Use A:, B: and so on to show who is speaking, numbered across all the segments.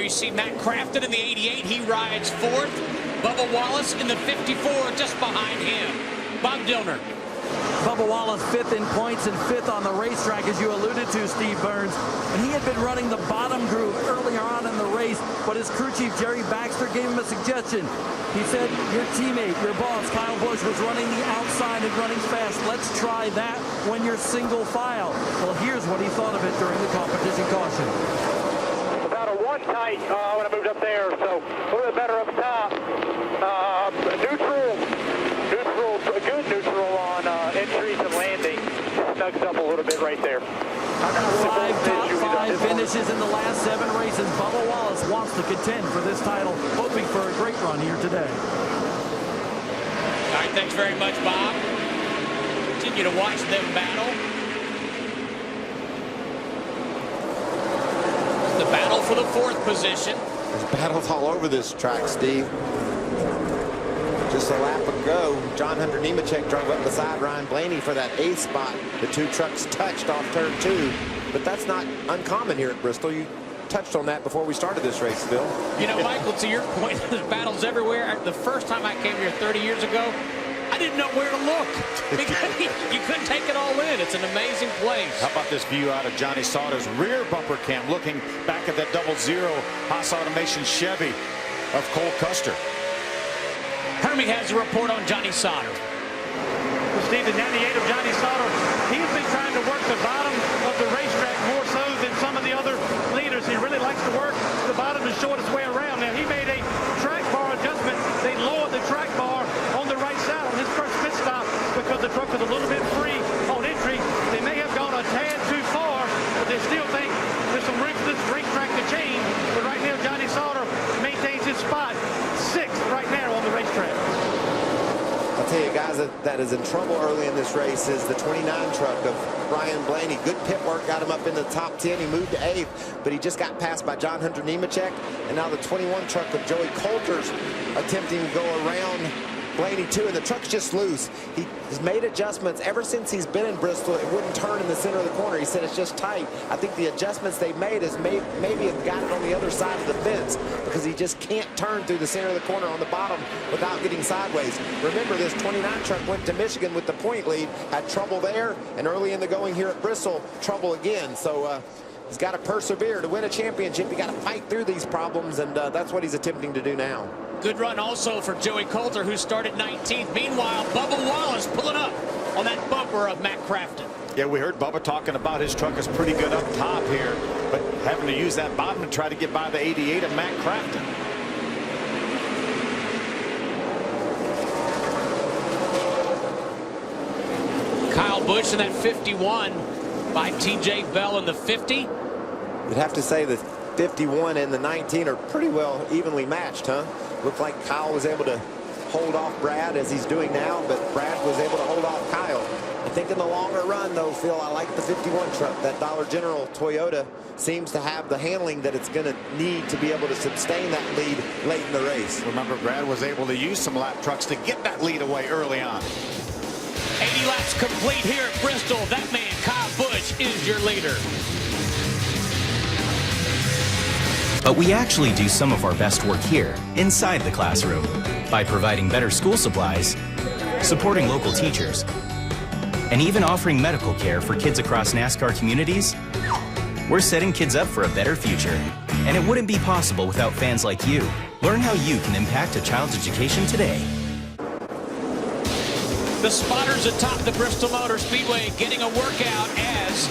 A: you see Matt Crafton in the 88. He rides fourth. Bubba Wallace in the 54 just behind him. Bob Dillner.
B: Bubba Wallace fifth in points and fifth on the racetrack, as you alluded to, Steve Burns. And he had been running the bottom group earlier on in the race, but his crew chief, Jerry Baxter, gave him a suggestion. He said, your teammate, your boss, Kyle Busch, was running the outside and running fast. Let's try that when you're single file. Well, here's what he thought of it during the competition caution.
C: About a one tight when I moved up there, so a little bit better up top. Good neutral on entries and landing. Just snugs up a little bit right there.
B: Five top five finishes in the last 7 races. Bubba Wallace wants to contend for this title, hoping for a great run here today.
A: All right, thanks very much, Bob. Continue to watch them battle. The battle for the 4th position.
D: There's battles all over this track, Steve. Just a lap ago, John Hunter Nemechek drove up beside Ryan Blaney for that 8th spot. The 2 trucks touched off turn 2, but that's not uncommon here at Bristol. You touched on that before we started this race, Phil.
A: You know, Michael, to your point, there's battles everywhere. The first time I came here 30 years ago, I didn't know where to look because you couldn't take it all in. It's an amazing place.
E: How about this view out of Johnny Sauter's rear bumper cam, looking back at that 00 Haas Automation Chevy of Cole Custer.
A: Hermie has a report on Johnny Sauter.
C: Well, Steve, the 98 of Johnny Sauter, he's been trying to work the bottom of the racetrack more so than some of the other leaders. He really likes to work the bottom the shortest way around. Now, he made a track bar adjustment. They lowered the track bar on the right side on his first pit stop because the truck was a little bit free on entry. They may have gone a tad too far, but they still think there's some room for this racetrack to change. But right now, Johnny Sauter maintains his spot 6th right now on the racetrack.
D: I'll tell you, guys, that is in trouble early in this race is the 29 truck of Ryan Blaney. Good pit work got him up in the top 10. He moved to 8th, but he just got passed by John Hunter Nemechek. And now the 21 truck of Joey Coulter's attempting to go around Blaney too, and the truck's just loose. He has made adjustments ever since he's been in Bristol. It wouldn't turn in the center of the corner. He said it's just tight. I think the adjustments they made is maybe have got it on the other side of the fence because he just can't turn through the center of the corner on the bottom without getting sideways. Remember, this 29 truck went to Michigan with the point lead, had trouble there, and early in the going here at Bristol, trouble again. So he's got to persevere to win a championship. You got to fight through these problems, and that's what he's attempting to do now.
A: Good run also for Joey Coulter, who started 19th. Meanwhile, Bubba Wallace pulling up on that bumper of Matt Crafton.
E: Yeah, we heard Bubba talking about his truck is pretty good up top here, but having to use that bottom to try to get by the 88 of Matt Crafton.
A: Kyle Busch in that 51 by TJ Bell in the 50.
D: You'd have to say the 51 and the 19 are pretty well evenly matched, huh? Looked like Kyle was able to hold off Brad as he's doing now, but Brad was able to hold off Kyle. I think in the longer run, though, Phil, I like the 51 truck. That Dollar General Toyota seems to have the handling that it's going to need to be able to sustain that lead late in the race.
E: Remember, Brad was able to use some lap trucks to get that lead away early on.
A: 80 laps complete here at Bristol. That man, Kyle Busch, is your leader.
F: But we actually do some of our best work here, inside the classroom, by providing better school supplies, supporting local teachers, and even offering medical care for kids across NASCAR communities. We're setting kids up for a better future, and it wouldn't be possible without fans like you. Learn how you can impact a child's education today.
A: The spotters atop the Bristol Motor Speedway getting a workout as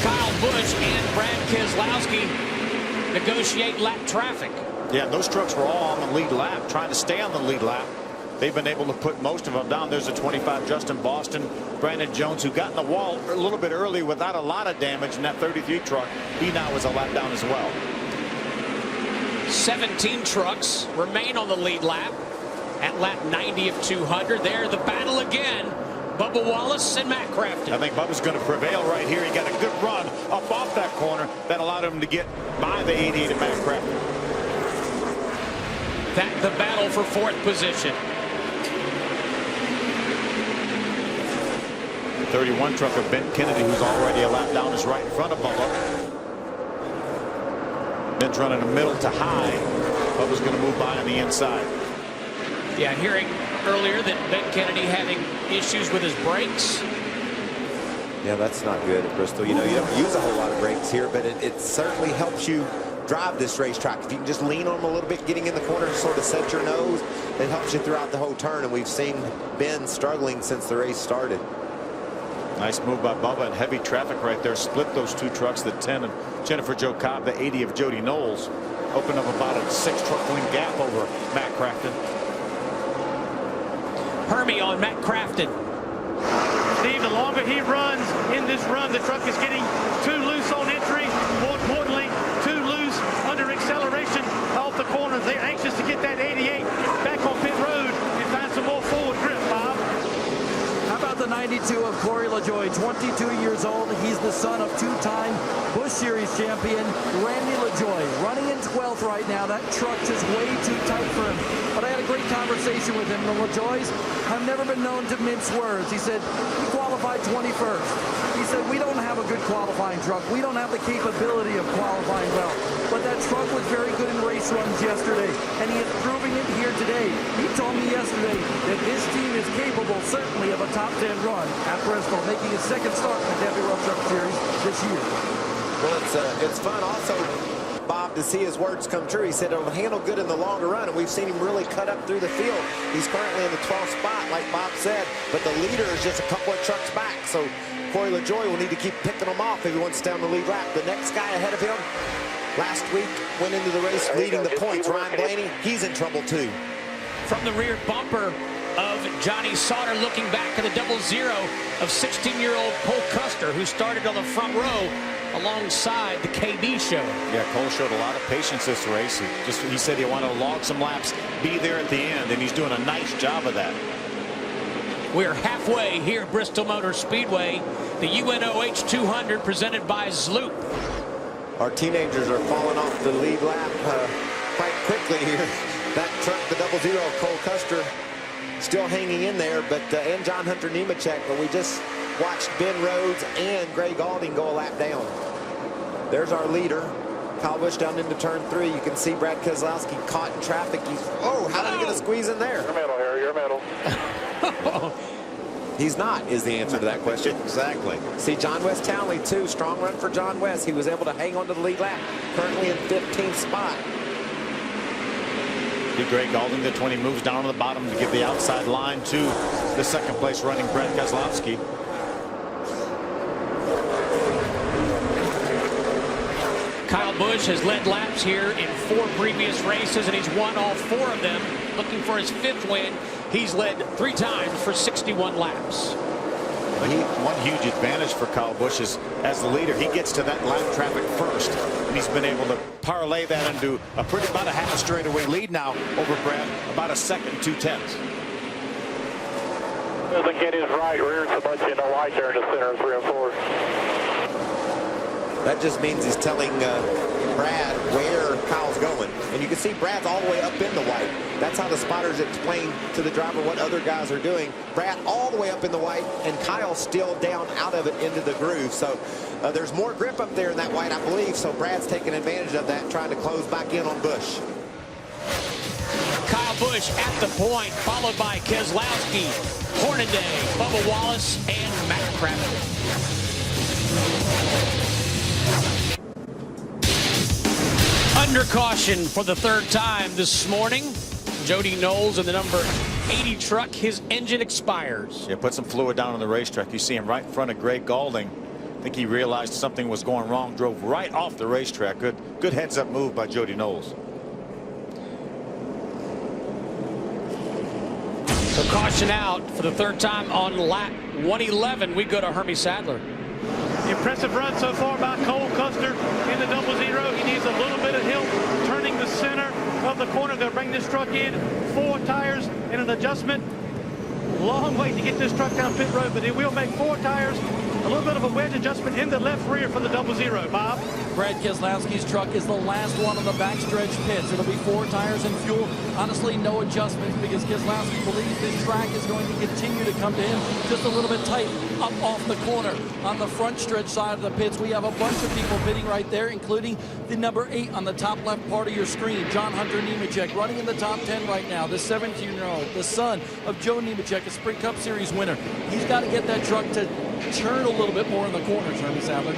A: Kyle Busch and Brad Keselowski negotiate lap traffic.
E: Yeah, those trucks were all on the lead lap, trying to stay on the lead lap. They've been able to put most of them down. There's a 25 Justin Boston, Brandon Jones, who got in the wall a little bit early without a lot of damage in that 33 truck. He now is a lap down as well.
A: 17 trucks remain on the lead lap at lap 90 of 200. There, the battle again. Bubba Wallace and Matt Crafton.
E: I think Bubba's going to prevail right here. He got a good run up off that corner that allowed him to get by the 88 of Matt Crafton.
A: That the battle for 4th position.
E: The 31 truck of Ben Kennedy, who's already a lap down, is right in front of Bubba. Ben's running a middle to high. Bubba's going to move by on the inside.
A: Yeah, hearing earlier that Ben Kennedy having issues with his brakes.
D: Yeah, that's not good at Bristol. You know, you don't use a whole lot of brakes here, but it certainly helps you drive this racetrack. If you can just lean on them a little bit, getting in the corner and sort of set your nose, it helps you throughout the whole turn. And we've seen Ben struggling since the race started.
E: Nice move by Bubba, and heavy traffic right there. Split those two trucks, the 10 of Jennifer Jo Cobb, the 80 of Jody Knowles. Opened up about a 6 truck length gap over Matt Crafton.
A: Hermie on Matt Crafton.
C: Steve, the longer he runs in this run, the truck is getting too loose on entry. More importantly, too loose under acceleration off the corners. They're anxious to get that 88 back on pit road and find some more forward grip, Bob.
B: How about the 92 of Corey LaJoie, 22 years old. He's the son of two-time Busch Series champion Randy LaJoie, running in 12th right now. That truck's just way too tight for him. But I had a great conversation with him. The LaJoies have never been known to mince words. He said, he qualified 21st. He said, we don't have a good qualifying truck. We don't have the capability of qualifying well. But that truck was very good in race runs yesterday, and he is proving it here today. He told me yesterday that his team is capable, certainly, of a top 10 run at Bristol, making his second start in the Debbie Road Truck Series this year.
D: Well, it's fun also, Bob, to see his words come true. He said it'll handle good in the longer run, and we've seen him really cut up through the field. He's currently in the 12th spot, like Bob said, but the leader is just a couple of trucks back. So Corey LaJoie will need to keep picking them off if he wants to stay on the lead lap. The next guy ahead of him last week went into the race leading the points, Ryan Blaney. He's in trouble too.
A: From the rear bumper of Johnny Sauter, looking back at the 00 of 16-year-old Cole Custer, who started on the front row alongside the KB show.
E: Yeah, Cole showed a lot of patience this race. He said he wanted to log some laps, be there at the end, and he's doing a nice job of that.
A: We're halfway here at Bristol Motor Speedway. The UNOH 200 presented by Zloop.
D: Our teenagers are falling off the lead lap quite quickly here. That truck, the 00 of Cole Custer, still hanging in there, but and John Hunter Nemechek, but we just watched Ben Rhodes and Greg Galding go a lap down. There's our leader, Kyle Busch, down into turn 3. You can see Brad Keselowski caught in traffic. Oh, how did he get a squeeze in there?
G: Your middle, Harry, your middle.
D: He's not, is the answer to that question.
E: Exactly.
D: See, John West Townley, too. Strong run for John West. He was able to hang on to the lead lap. Currently in 15th spot.
E: Greg Galding, the 20, moves down to the bottom to give the outside line to the second place running Brad Keselowski.
A: Kyle Busch has led laps here in 4 previous races, and he's won all 4 of them. Looking for his 5th win. He's led 3 times for 61 laps.
E: One huge advantage for Kyle Busch is, as the leader, he gets to that lap traffic first, and he's been able to parlay that into about a half a straightaway lead now over Brad, about a second, 2/10.
G: Doesn't get his right rear so much in the white there in the center of 3 and 4.
D: That just means he's telling Brad where Kyle's going. And you can see Brad's all the way up in the white. That's how the spotters explain to the driver what other guys are doing. Brad all the way up in the white, and Kyle's still down out of it into the groove. So there's more grip up there in that white, I believe. So Brad's taking advantage of that, trying to close back in on Busch.
A: Kyle Busch at the point, followed by Keselowski, Hornaday, Bubba Wallace, and Matt Crafton. Under caution for the 3rd time this morning. Jody Knowles in the number 80 truck. His engine expires.
E: Yeah, put some fluid down on the racetrack. You see him right in front of Greg Galding. I think he realized something was going wrong, drove right off the racetrack. Good heads-up move by Jody Knowles.
A: So caution out for the 3rd time on lap 111. We go to Hermie Sadler.
C: Impressive run so far by Cole Custer in the 00. He needs a little bit of help turning the center of the corner. They'll bring this truck in. 4 tires and an adjustment. Long way to get this truck down pit road, but it will make 4 tires a little bit of a wedge adjustment in the left rear for the 00. Bob?
B: Brad Keselowski's truck is the last one on the backstretch pits. It'll be 4 tires and fuel. Honestly, no adjustments because Keselowski believes this track is going to continue to come to him just a little bit tight up off the corner. On the front stretch side of the pits, we have a bunch of people pitting right there, including the number 8 on the top left part of your screen, John Hunter Nemechek, running in the top 10 right now. The 17-year-old, the son of Joe Nemechek, a Sprint Cup Series winner. He's got to get that truck to turn a little bit more in the corners, Ernie Sadler.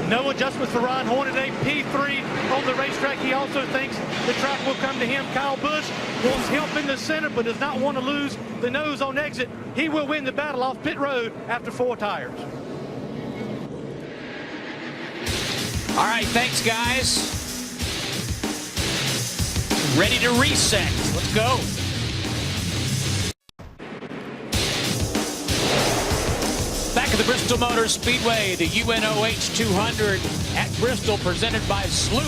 C: No adjustments for Ron Hornaday, P3 on the racetrack. He also thinks the track will come to him. Kyle Busch wants help in the center, but does not want to lose the nose on exit. He will win the battle off pit road after 4 tires.
A: All right, thanks, guys. Ready to reset. Let's go. Back at the Bristol Motor Speedway, the UNOH 200 at Bristol, presented by Sloop.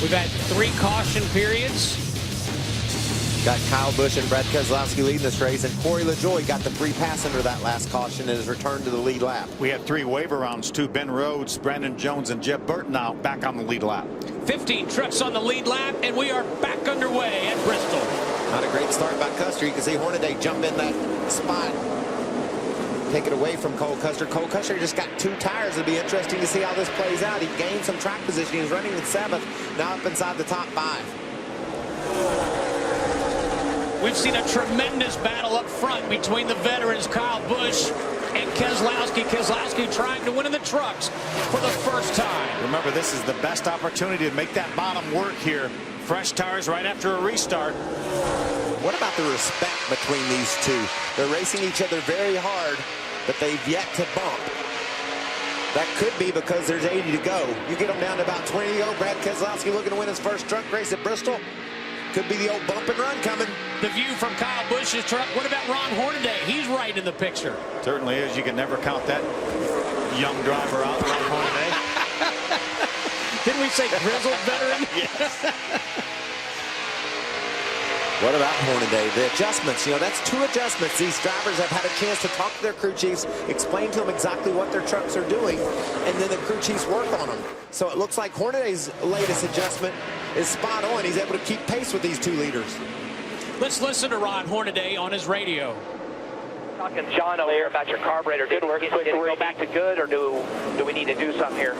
A: We've had 3 caution periods.
D: Got Kyle Busch and Brad Keselowski leading this race, and Corey LaJoie got the free pass under that last caution and has returned to the lead lap.
E: We had 3 waiver rounds too. Ben Rhodes, Brandon Jones, and Jeb Burton now back on the lead lap.
A: 15 trucks on the lead lap, and we are back underway at Bristol.
D: Not a great start by Custer. You can see Hornaday jump in that spot. Take it away from Cole Custer. Cole Custer just got 2 tires. It'll be interesting to see how this plays out. He gained some track position. He's running in 7th, now up inside the top 5.
A: We've seen a tremendous battle up front between the veterans Kyle Busch and Keselowski. Keselowski trying to win in the trucks for the first time.
E: Remember, this is the best opportunity to make that bottom work here. Fresh tires right after a restart.
D: What about the respect between these two? They're racing each other very hard, but they've yet to bump. That could be because there's 80 to go. You get them down to about 20 to go. Brad Keselowski looking to win his first truck race at Bristol. Could be the old bump and run coming.
A: The view from Kyle Busch's truck. What about Ron Hornaday? He's right in the picture.
E: Certainly is. You can never count that young driver out, Ron Hornaday.
A: Didn't we say grizzled veteran?
E: Yes.
D: What about Hornaday? The adjustments, you know, that's 2 adjustments. These drivers have had a chance to talk to their crew chiefs, explain to them exactly what their trucks are doing, and then the crew chiefs work on them. So it looks like Hornaday's latest adjustment is spot on. He's able to keep pace with these 2 leaders.
A: Let's listen to Ron Hornaday on his radio.
H: Talking John over here about your carburetor. Did it go back to good, or do we need to do something here?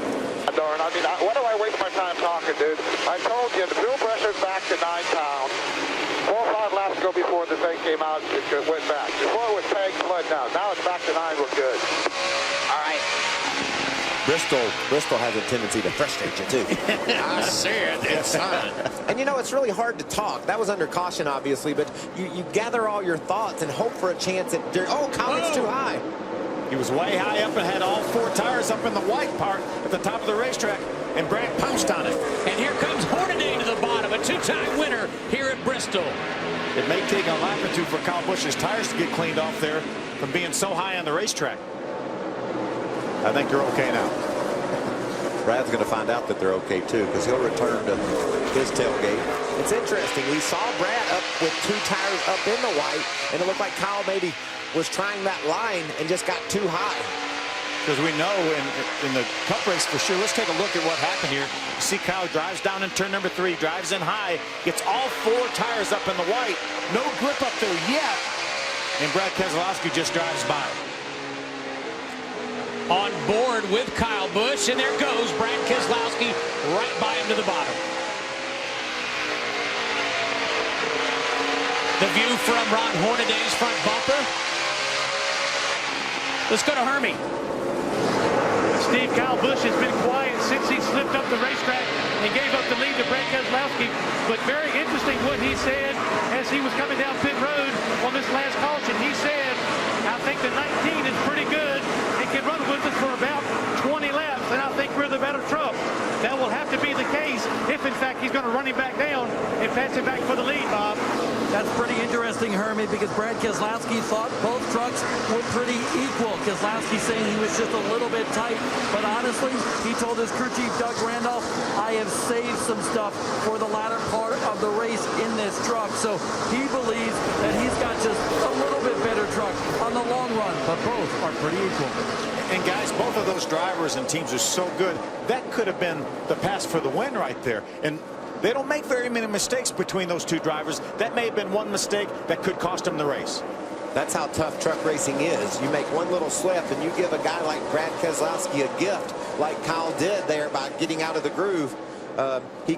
G: Darn, I mean, why do I waste my time talking, dude? I told you, the fuel pressure's back to 9 pounds. 4 or 5 laps ago before the thing came out, it went back. Before it was peg flood now. Now it's back to 9, we're good.
H: All right.
D: Bristol has a tendency to frustrate you, too.
A: I said it's fine.
D: And, you know, it's really hard to talk. That was under caution, obviously, but you gather all your thoughts and hope for a chance at... Oh, Collins's too high.
E: He was way high up and had all 4 tires up in the white part at the top of the racetrack, and Brad pounced on it.
A: And here comes Hornaday to the bottom, a 2-time winner here at Bristol.
E: It may take a lap or 2 for Kyle Busch's tires to get cleaned off there from being so high on the racetrack. I think they're okay now.
D: Brad's going to find out that they're okay, too, because he'll return to his tailgate. It's interesting. We saw Brad up with 2 tires up in the white, and it looked like Kyle maybe was trying that line and just got too high.
E: Because we know in the Cup race for sure. Let's take a look at what happened here. You see Kyle drives down in turn number 3, drives in high, gets all 4 tires up in the white. No grip up there yet, and Brad Keselowski just drives by.
A: On board with Kyle Busch, and there goes Brad Keselowski right by him to the bottom. The view from Ron Hornaday's front bumper. Let's go to Hermie.
C: Steve, Kyle Busch has been quiet since he slipped up the racetrack and gave up the lead to Brad Keselowski. But very interesting what he said as he was coming down pit road on this last caution. He said, I think the 19 is pretty good. It can run with us for about 20 laps, and I think we're the better truck. That will have to be the case if, in fact, he's going to run him back down and pass him back for the lead, Bob.
B: That's pretty interesting, Hermie, because Brad Keselowski thought both trucks were pretty equal. Keselowski saying he was just a little bit tight, but honestly, he told his crew chief, Doug Randolph, I have saved some stuff for the latter part of the race in this truck. So he believes that he's got just a little bit better truck on the long run, but both are pretty equal.
E: And guys, both of those drivers and teams are so good. That could have been the pass for the win right there. And they don't make very many mistakes between those two drivers. That may have been one mistake that could cost them the race.
D: That's how tough truck racing is. You make one little slip and you give a guy like Brad Keselowski a gift like Kyle did there by getting out of the groove. He